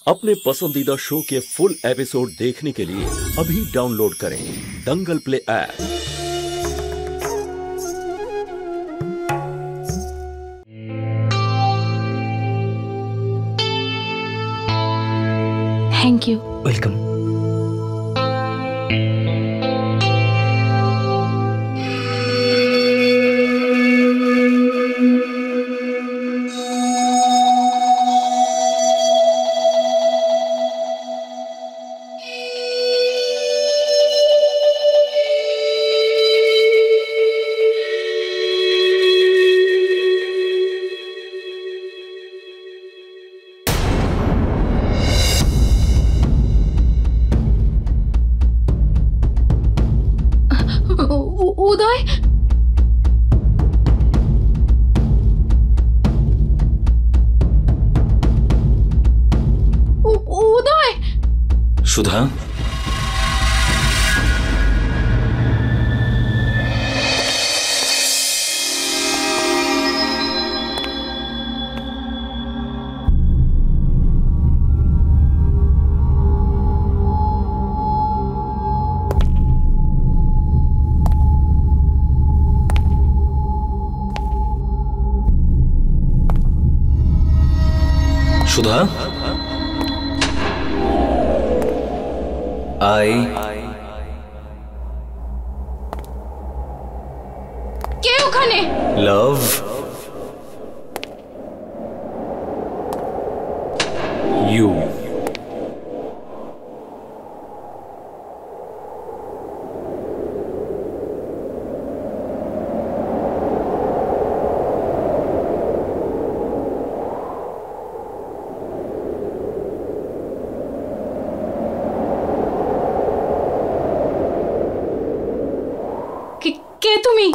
अपने पसंदीदा शो के फुल एपिसोड देखने के लिए अभी डाउनलोड करें Dangal play app. Thank you. Welcome. Uday, Uday. Sudha, Sudha, आई কে ওখানে? Love you. কে তুমি?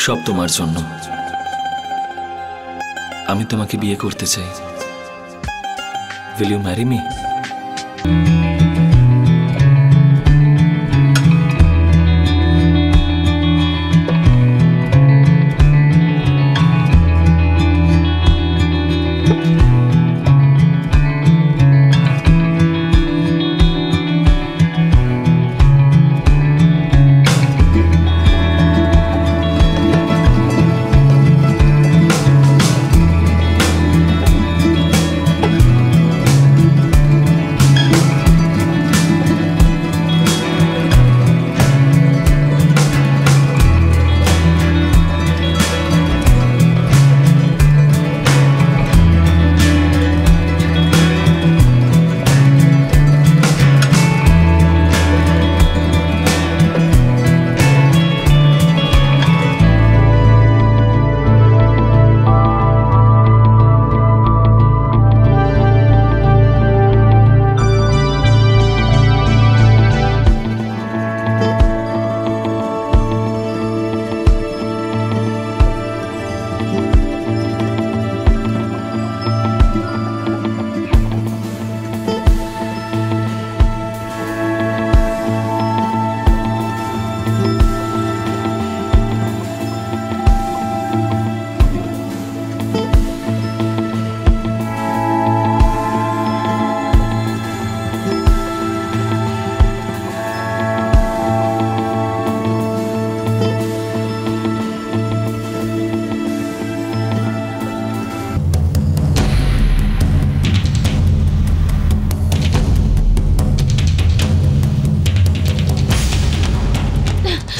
সব তোমার জন্য। আমি তোমাকে বিয়ে করতে চাই। Will you marry me?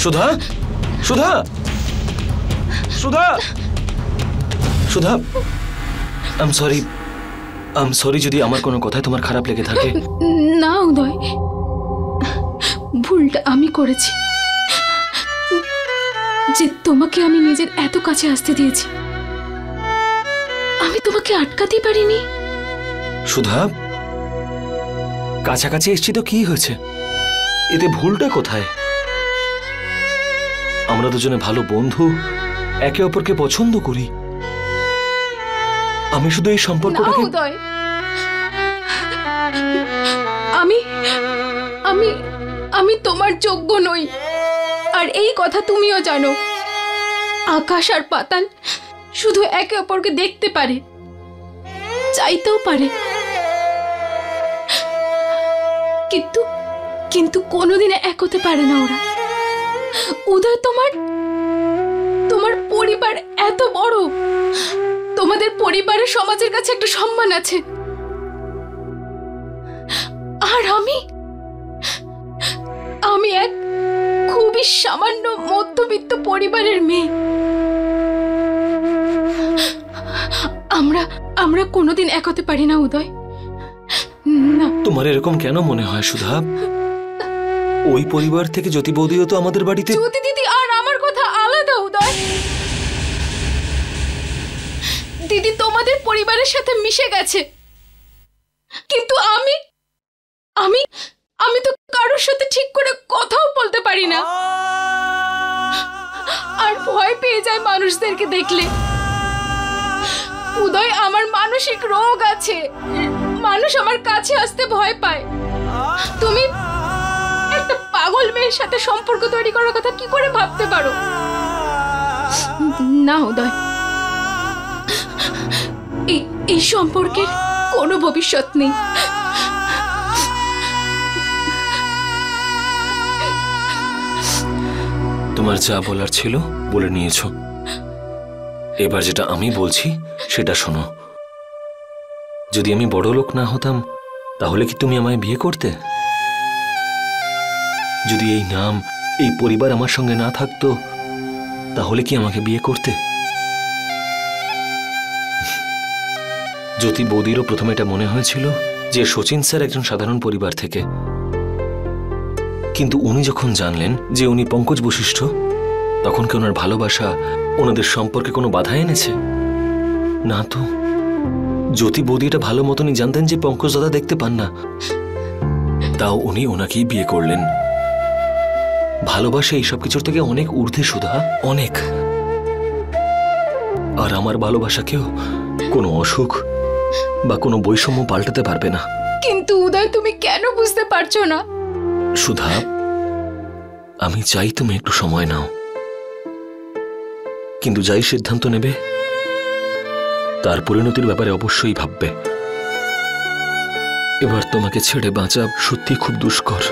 Sudha, Sudha, Sudha, Sudha, I am sorry যদি আমার কোনো কথায় তোমার খারাপ লেগে থাকে। না উদয়, ভুলটা আমি করেছি যে তোমাকে আমি নিজের এত কাছে আসতে দিয়েছি। আমি তোমাকে আটকাতেই পারিনি। সুধা, কাছাকাছি এসছি তো কি হয়েছে, এতে ভুলটা কোথায়? আমরা দুজনে ভালো বন্ধু, একে অপরকে পছন্দ করি। আমি শুধু এই সম্পর্কটাকে উদয়, আমি আমি আমি তোমার যোগ্য নই, আর এই কথা তুমিও জানো। আকাশ আর পাতাল শুধু একে অপরকে দেখতে পারে, চাইতেও পারে, কিন্তু কিন্তু কোনোদিন এক হতে পারে না ওরা। উদয়, তোমার পরিবার এত বড়, তোমাদের পরিবারের সমাজের কাছে একটা সম্মান আছে, আর আমি এক খুবই সামান্য মধ্যবিত্ত পরিবারের মেয়ে। আমরা কোনোদিন এক হতে পারি না উদয়, না। তোমার এরকম কেন মনে হয় সুধা? ওই পরিবার থেকে জ্যোতি বৌদিও তো আমাদের বাড়িতে। জ্যোতি দিদি আর আমার কথা আলাদা উদয়। দিদি তোমাদের পরিবারের সাথে মিশে গেছে, কিন্তু আমি আমি আমি তো কারোর সাথে ঠিক করে কথাও বলতে পারি না, আর ভয় পেয়ে যায় মানুষদেরকে দেখলে। উদয়, আমার মানসিক রোগ আছে, মানুষ আমার কাছে আসতে ভয় পায়। তুমি একটা পাগল মেয়ের সাথে সম্পর্ক তৈরি করার কথা কি করে ভাবতে পারো? না উদয়, এই সম্পর্কের কোনো ভবিষ্যৎ নেই। তোমার যা বলার ছিল বলে নিয়েছো, এবার যেটা আমি বলছি সেটা শোনো। যদি আমি বড় লোক না হতাম তাহলে কি তুমি আমায় বিয়ে করতে? যদি এই নাম, এই পরিবার আমার সঙ্গে না থাকতো তাহলে কি আমাকে বিয়ে করতে? জ্যোতি বৌদিরও প্রথমে এটা মনে হয়েছিল যে শচীন স্যার একজন সাধারণ পরিবার থেকে, কিন্তু উনি যখন জানলেন যে উনি পঙ্কজ বশিষ্ঠ, তখন কি ওনার ভালোবাসা ওনাদের সম্পর্কে কোনো বাধা এনেছে? না তো। জ্যোতি বৌদি এটা ভালো মতনই জানতেন যে পঙ্কজ দাদা দেখতে পান না, তাও উনি ওনাকেই বিয়ে করলেন। ভালোবাসা এইসব কিছুর থেকে অনেক ঊর্ধ্বে সুধা, অনেক। আর আমার ভালোবাসাকেও কোনো অসুখ বা কোনো বৈষম্য পাল্টাতে পারবে না। কিন্তু উদয়, তুমি কেন বুঝতে পারছো না? সুধা, আমি চাই তুমি একটু সময় নাও, কিন্তু যাই সিদ্ধান্ত নেবে তার পরিণতির ব্যাপারে অবশ্যই ভাববে। এবার তোমাকে ছেড়ে বাঁচা সত্যি খুব দুষ্কর।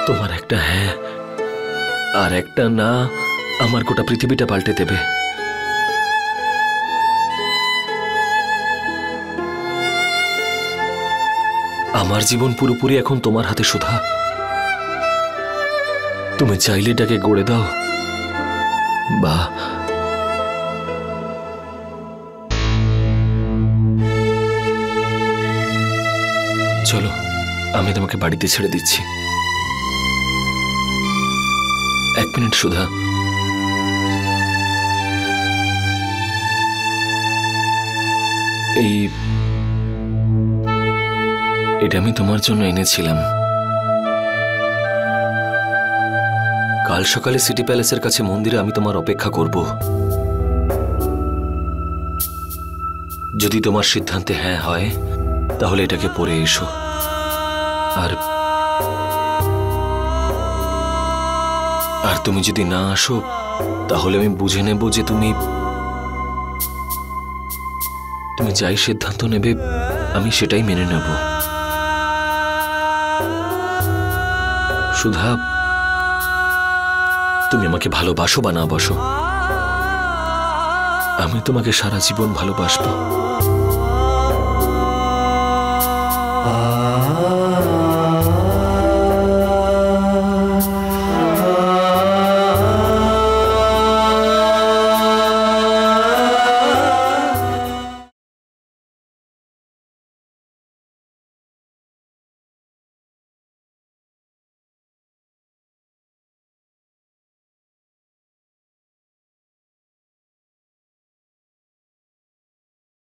তোমার একটা হ্যাঁ আর একটা না আমার গোটা পৃথিবীটা পাল্টে দেবে। আমার জীবন পুরোপুরি এখন তোমার হাতে সুধা। তুমি চাইলে এটাকে গড়ে দাও বা চলো, আমি তোমাকে বাড়িতে ছেড়ে দিচ্ছি। এক মিনিট সুধা, এটা আমি তোমার জন্য এনেছিলাম। কাল সকালে সিটি প্যালেসের কাছে মন্দিরে আমি তোমার অপেক্ষা করব। যদি তোমার সিদ্ধান্তে হ্যাঁ হয় তাহলে এটাকে পরে এসো, আর তুমি যদি না আসো তাহলে আমি বুঝে নেব যে তুমি যাই সিদ্ধান্ত নেবে আমি সেটাই মেনে নেব। সুধা, তুমি আমাকে ভালোবাসো বা না বাসো, আমি তোমাকে সারা জীবন ভালোবাসবো।